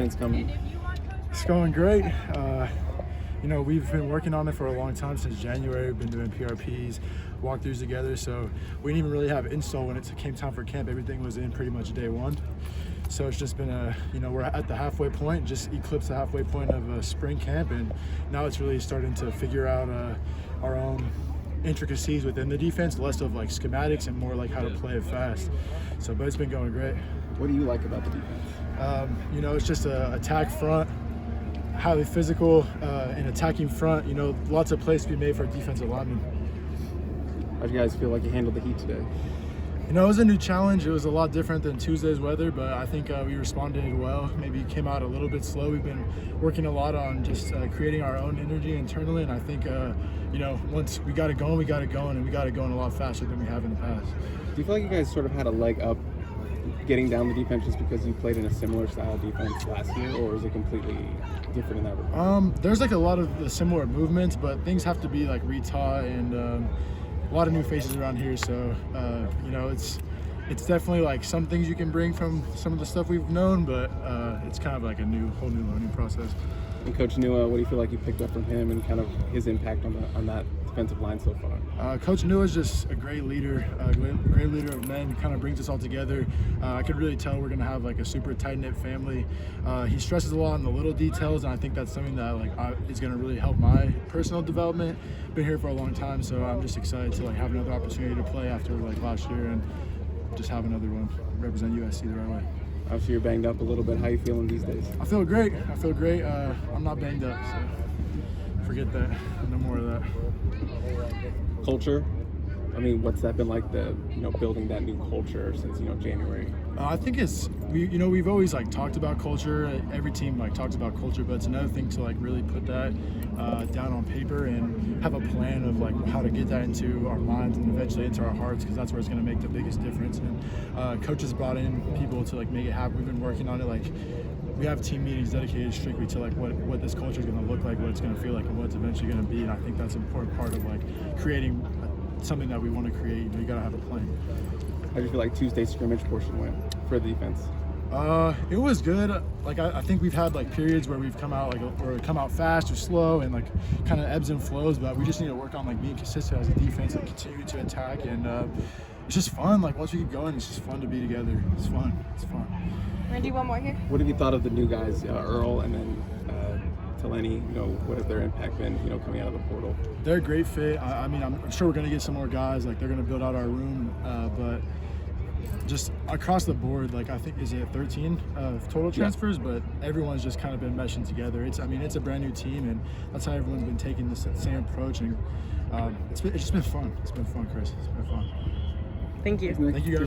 defense coming? It's going great. You know, we've been working on it for a long time, since January. We've been doing PRPs, walkthroughs together, so we didn't even really have install when it came time for camp. Everything was in pretty much day one. So it's just been you know, we're at the halfway point, just eclipsed the halfway point of spring camp, and now it's really starting to figure out our own intricacies within the defense, less of like schematics and more like how to play it fast. So, but it's been going great. What do you like about the defense? You know, it's just a attack front, highly physical, and attacking front. You know, lots of plays to be made for defensive linemen. How do you guys feel like you handled the heat today? You know, it was a new challenge. It was a lot different than Tuesday's weather, but I think we responded well. Maybe came out a little bit slow. We've been working a lot on just creating our own energy internally, and I think, you know, once we got it going, we got it going, and we got it going a lot faster than we have in the past. Do you feel like you guys sort of had a leg up getting down the defense just because you played in a similar style defense last year, or is it completely different in that regard? There's like a lot of the similar movements, but things have to be like retaught, and a lot of new faces around here, so you know, it's definitely like some things you can bring from some of the stuff we've known, but it's kind of like a whole new learning process. And Coach Nua, what do you feel like you picked up from him and kind of his impact on that defensive line so far? Coach Nua is just a great leader, great leader of men. Kind of brings us all together. I could really tell we're gonna have like a super tight-knit family. He stresses a lot on the little details, and I think that's something that is gonna really help my personal development. Been here for a long time, so I'm just excited to like have another opportunity to play after like last year, and just have another one, represent USC the right way. Obviously, you're banged up a little bit. How are you feeling these days? I feel great. I feel great. I'm not banged up, so forget that. No more of that. Culture. I mean, what's that been like? Building that new culture since January. I think we've always like talked about culture. Every team like talks about culture, but it's another thing to like really put that down on paper and have a plan of like how to get that into our minds and eventually into our hearts, because that's where it's going to make the biggest difference. And coaches brought in people to like make it happen. We've been working on it. Like, we have team meetings dedicated strictly to like what this culture is going to look like, what it's going to feel like, and what it's eventually going to be. And I think that's an important part of like creating something that we want to create. You got to have a plan. How do you feel like Tuesday's scrimmage portion went for the defense? It was good. Like I think we've had like periods where we've come out fast or slow, and like kind of ebbs and flows. But we just need to work on like being consistent as a defense and continue to attack. And it's just fun. Like once we get going, it's just fun to be together. It's fun. It's fun. We're gonna do one more here. What have you thought of the new guys, Earl and then Taleni? What has their impact been? Coming out of the portal. They're a great fit. I mean, I'm sure we're gonna get some more guys. Like they're gonna build out our room, but just across the board, like I think is it 13 total transfers, but everyone's just kind of been meshing together. It's a brand new team, and that's how everyone's been taking the same approach, and it's just been fun. It's been fun, Chris. It's been fun. Thank you. Thank you guys.